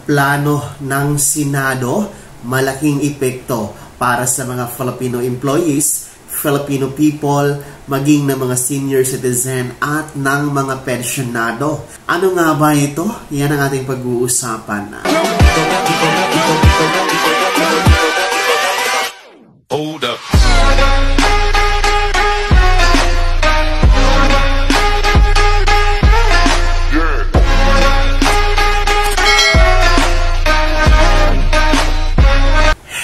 plano ng Senado, malaking epekto para sa mga Filipino employees, Filipino people, maging ng mga senior citizen at ng mga pensyonado. Ano nga ba ito? Yan ang ating pag-uusapan. Hold up.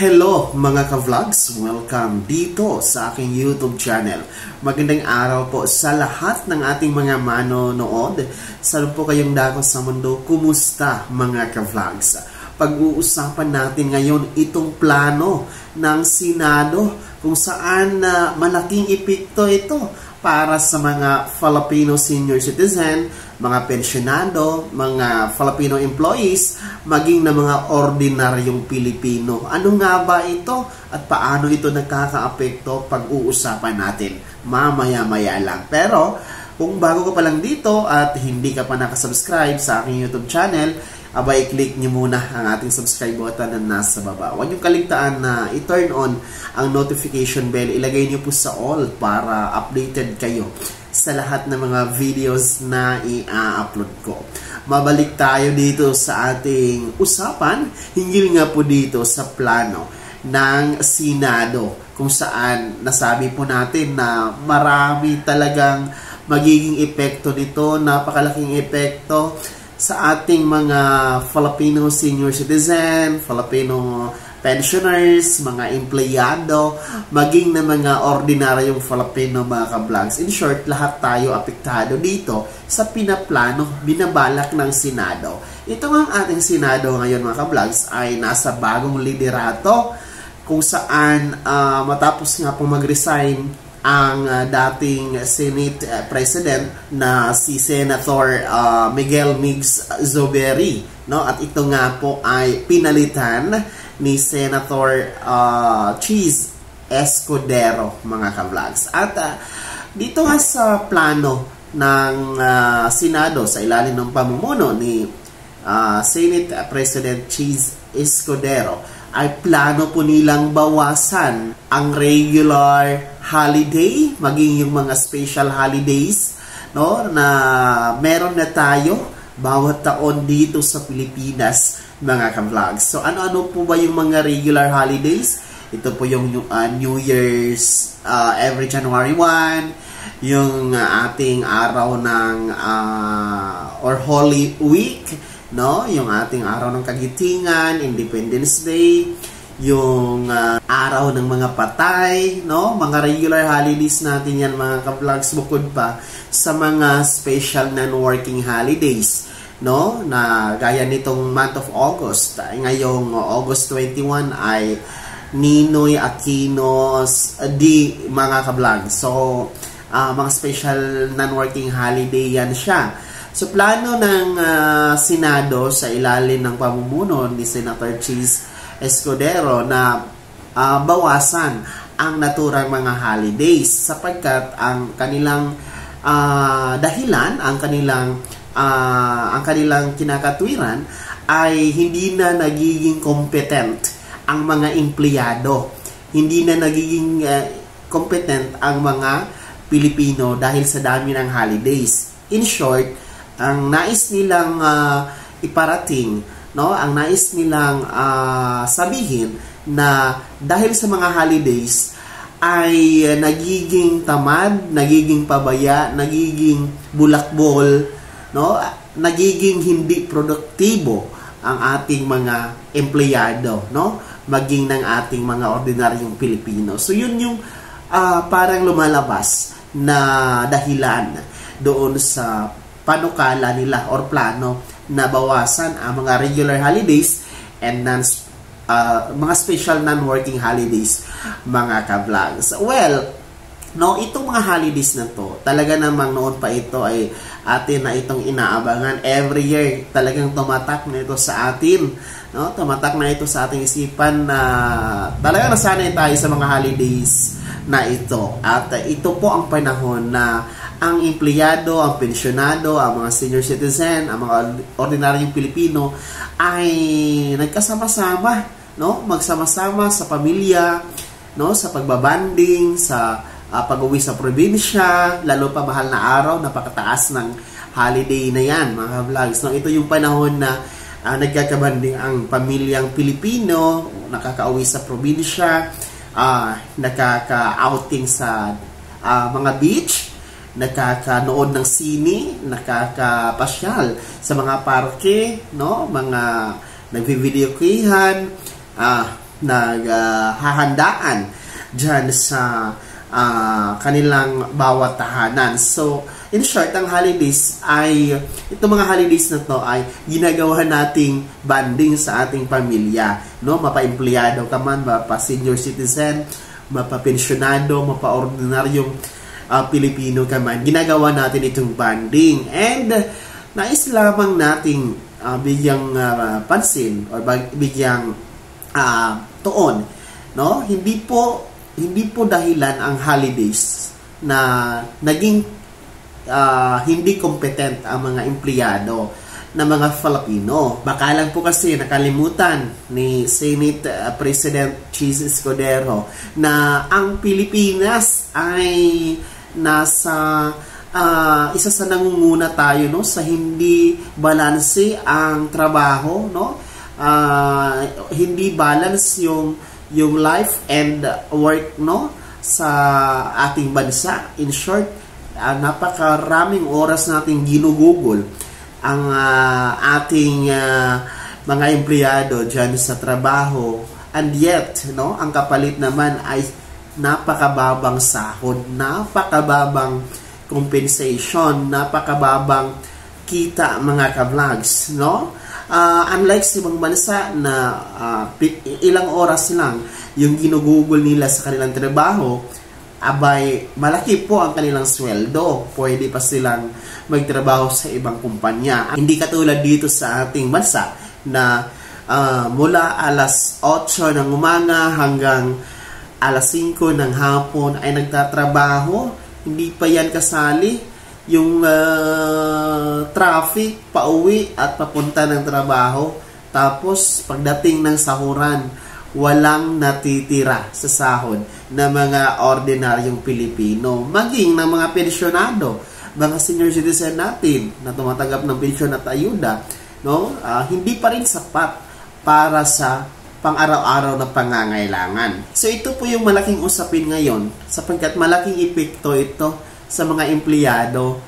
Hello mga ka-vlogs! Welcome dito sa aking YouTube channel. Magandang araw po sa lahat ng ating mga manonood. Saan po kayong dako sa mundo? Kumusta mga ka-vlogs? Pag-uusapan natin ngayon itong plano ng Senado kung saan malaking epekto ito para sa mga Filipino senior citizen, mga pensyonado, mga Filipino employees, maging na mga ordinaryong Pilipino. Ano nga ba ito at paano ito nagkakaapekto? Pag-uusapan natin mamaya-maya lang. Pero kung bago ka pa lang dito at hindi ka pa nakasubscribe sa aking YouTube channel, abay i-click nyo muna ang ating subscribe button na nasa baba. Huwag nyo kaligtaan na i-turn on ang notification bell. Ilagay nyo po sa all para updated kayo sa lahat ng mga videos na i-upload ko. Mabalik tayo dito sa ating usapan. Hinggil nga po dito sa plano ng Senado kung saan nasabi po natin na marami talagang magiging epekto nito, napakalaking epekto sa ating mga Filipino senior citizen, Filipino pensioners, mga empleyado, maging na mga ordinaryong Filipino mga ka-vlogs. In short, lahat tayo apektado dito sa pinaplano, binabalak ng Senado. Ito ang ating Senado ngayon mga ka-vlogs ay nasa bagong liderato kung saan matapos nga po mag-resign ang dating Senate President na si Senator Miguel Migs Zubiri, no? At ito nga po ay pinalitan ni Senator Cheese Escudero mga ka-vlogs. At dito nga sa plano ng Senado sa ilalim ng pamumuno ni Senate President Cheese Escudero ay plano po nilang bawasan ang regular holiday, maging yung mga special holidays, no, na meron na tayo bawat taon dito sa Pilipinas mga ka-vlogs. So ano-ano po ba yung mga regular holidays? Ito po yung New Year's every January 1, yung ating araw ng or Holy Week, no, yung ating araw ng Kagitingan, Independence Day, yung araw ng mga patay, no, mga regular holidays natin yan mga ka-vlogs, bukod pa sa mga special non-working holidays, no, na gaya nitong month of August. Ngayong August 21 ay Ninoy Aquino's Day mga ka-vlogs. So mga special non-working holiday yan siya. So, plano ng Senado sa ilalim ng pamumuno ni Senator Cheese Escudero na bawasan ang naturang mga holidays sapagkat ang kanilang dahilan, ang kanilang kinakatwiran ay hindi na nagiging competent ang mga empleyado. Hindi na nagiging competent ang mga Pilipino dahil sa dami ng holidays. In short, ang nais nilang iparating, no, ang nais nilang sabihin na dahil sa mga holidays ay nagiging tamad, nagiging pabaya, nagiging bulakbol, no, nagiging hindi produktibo ang ating mga empleyado, no, maging ng ating mga ordinaryong Pilipino. So yun yung parang lumalabas na dahilan doon sa panukala nila or plano na bawasan ang mga regular holidays and mga special non-working holidays mga ka-vlogs. Well, no, itong mga holidays na to, talaga namang noon pa ito ay atin na itong inaabangan. Every year talagang tumatak na ito sa atin, no? Tumatak na ito sa ating isipan na talaga nasanay tayo sa mga holidays na ito. At ito po ang panahon na ang empleyado, ang pensyonado, ang mga senior citizen, ang mga ordinaryong Pilipino ay nagkasama-sama, no? Magsama-sama sa pamilya, no? Sa pagbabanding, sa pag-uwi sa probinsya, lalo pa mahal na araw, napakataas ng holiday na yan, mga vlogs. No? Ito yung panahon na nagkakabanding ang pamilyang Pilipino, nakakauwi sa probinsya, nakaka-outing sa mga beach, nakakanood ng sine, nakakapasyal sa mga parke, no? Mga nagvi-videokehan, naghahandaan dyan sa kanilang bawat tahanan. So, in short, ang holidays ay, itong mga holidays na to ay ginagawa nating banding sa ating pamilya, no? Mapa-empleyado ka man, mapa-senior citizen, mapa-pensyonado, mapa-ordinaryong Pilipino ka man, ginagawa natin itong banding. And nais lamang nating bigyang pansin o bigyang tuon, no? Hindi po dahilan ang holidays na naging hindi competent ang mga empleyado na mga Filipino. Baka lang po kasi nakalimutan ni Senate President Chis Escudero na ang Pilipinas ay nasa isa sa nangunguna tayo, no, sa hindi balanse ang trabaho, no? Hindi balance yung life and work, no, sa ating bansa. In short, napakaraming oras nating ginugugol ang ating mga empleyado dyan sa trabaho, and yet, no, ang kapalit naman ay napakababang sahod, napakababang compensation, napakababang kita, mga ka-vlogs, no? Unlike sa ibang bansa na ilang oras lang yung ginugugol nila sa kanilang trabaho, abay, malaki po ang kanilang sweldo. Pwede pa silang magtrabaho sa ibang kumpanya. Hindi katulad dito sa ating bansa na mula alas 8 ng umaga hanggang alas 5 ng hapon ay nagtatrabaho. Hindi pa yan kasali yung traffic, pauwi at papunta ng trabaho. Tapos, pagdating ng sahuran, walang natitira sa sahod na mga ordinaryong Pilipino. Maging ng mga pensyonado, mga senior citizen natin na tumatanggap ng pensyon at ayuda, no? Hindi pa rin sapat para sa pang-araw-araw na pangangailangan. So ito po yung malaking usapin ngayon, sapagkat malaking epekto ito sa mga empleyado,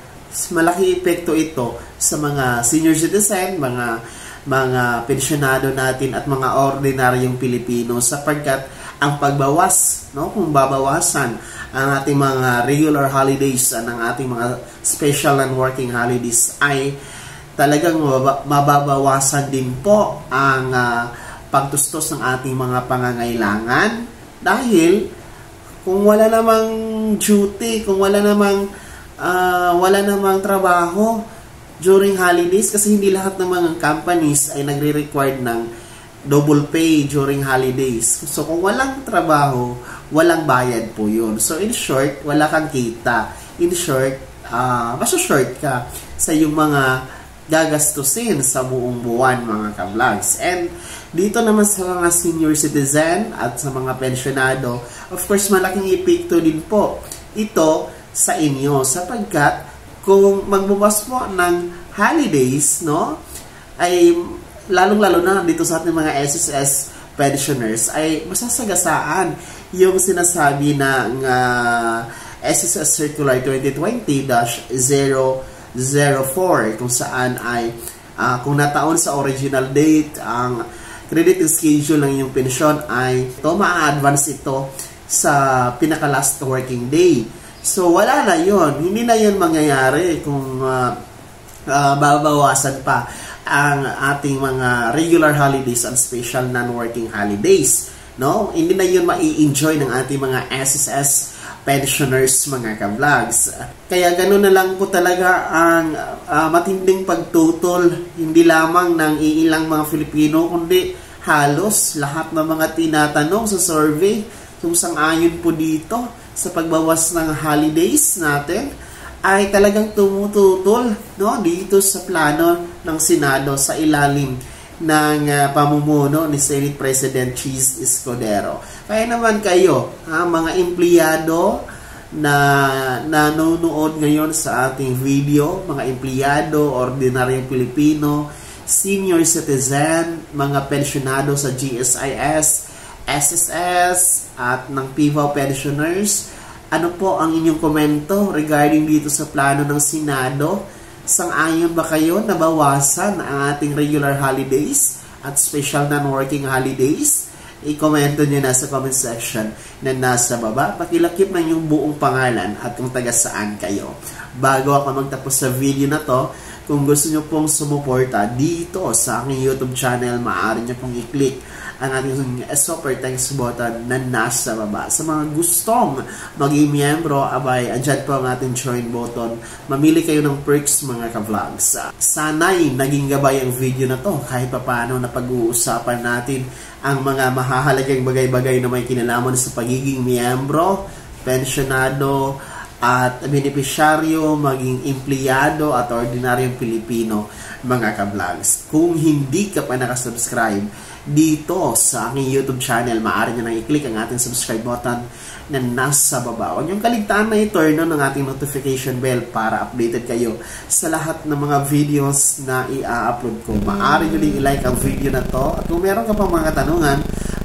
malaking epekto ito sa mga senior citizen, mga pensyonado natin at mga ordinaryong Pilipino, sapagkat ang pagbawas, no, kung babawasan ang ating mga regular holidays, ang ating mga special and working holidays, ay talagang mababawasan din po ang pagtustos ng ating mga pangangailangan, dahil kung wala namang duty, kung wala namang trabaho during holidays, kasi hindi lahat ng mga companies ay nagre-require ng double pay during holidays. So kung walang trabaho, walang bayad po yun. So in short, wala kang kita. In short, maso-short ka sa iyong mga gagastusin sa buong buwan, mga ka-vlogs. And dito naman sa mga senior citizen at sa mga pensyonado, of course, malaking epekto din po ito sa inyo, sapagkat kung magbubukas po ng holidays, no, ay lalong-lalo na dito sa ating mga SSS pensioners, ay masasagasaan yung sinasabi ng SSS Circular 2020-004, kung saan ay kung nataon sa original date ang credit schedule ng iyong pensyon, ay ito ma-advance ito sa pinaka-last working day. So wala na yun, hindi na yun mangyayari kung babawasan pa ang ating mga regular holidays and special non-working holidays, no? Hindi na yun mai-enjoy ng ating mga SSS pensioners, mga ka-vlogs. Kaya gano'n na lang po talaga ang matinding pagtutol, hindi lamang ng iilang mga Filipino, kundi halos lahat ng mga tinatanong sa survey kung sang-ayon po dito sa pagbawas ng holidays natin, ay talagang tumututol, no, dito sa plano ng Senado sa ilalim ng pamumuno ni Senate President Cheese Escudero. Kaya naman kayo, mga empleyado na nanonood ngayon sa ating video, mga empleyado, ordinaryong Pilipino, senior citizen, mga pensyonado sa GSIS, SSS, at ng PIVAW pensioners, ano po ang inyong komento regarding dito sa plano ng Senado? Sang-ayon ba kayo na bawasan ang ating regular holidays at special non-working holidays? I-komento nyo na sa comment section na nasa baba. Pakilakip na yung buong pangalan at kung taga saan kayo. Bago ako magtapos sa video na to, kung gusto nyo pong sumuporta dito sa aking YouTube channel, maaari nyo pong i-click ang ating super thanks button na nasa baba. Sa mga gustong maging miyembro, abay, andyan po ang ating join button. Mamili kayo ng perks, mga ka-vlogs. Sana'y naging gabay ang video na to kahit pa paano na pag-uusapan natin ang mga mahahalagang bagay-bagay na may kinalaman sa pagiging miyembro, pensyonado, at benepisyaryo, maging empleyado at ordinaryong Pilipino, mga ka-vlogs. Kung hindi ka pa nakasubscribe dito sa aking YouTube channel, maaari nyo nang i-click ang ating subscribe button na nasa baba. Huwag niyong kaligtaan na i-turn on ang ating notification bell para updated kayo sa lahat ng mga videos na i-upload ko. Maaari nyo din i-like ang video na to. At kung meron ka pang mga katanungan,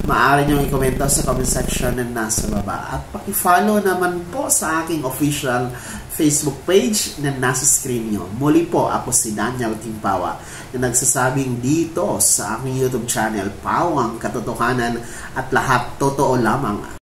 maaari nyo i-komento sa comment section na nasa baba. At paki-follow naman po sa aking official Facebook page na nasa screen nyo. Muli po, ako si Daniel Timpawa na nagsasabing dito sa aking YouTube channel, Pawang Katotohanan at lahat totoo lamang.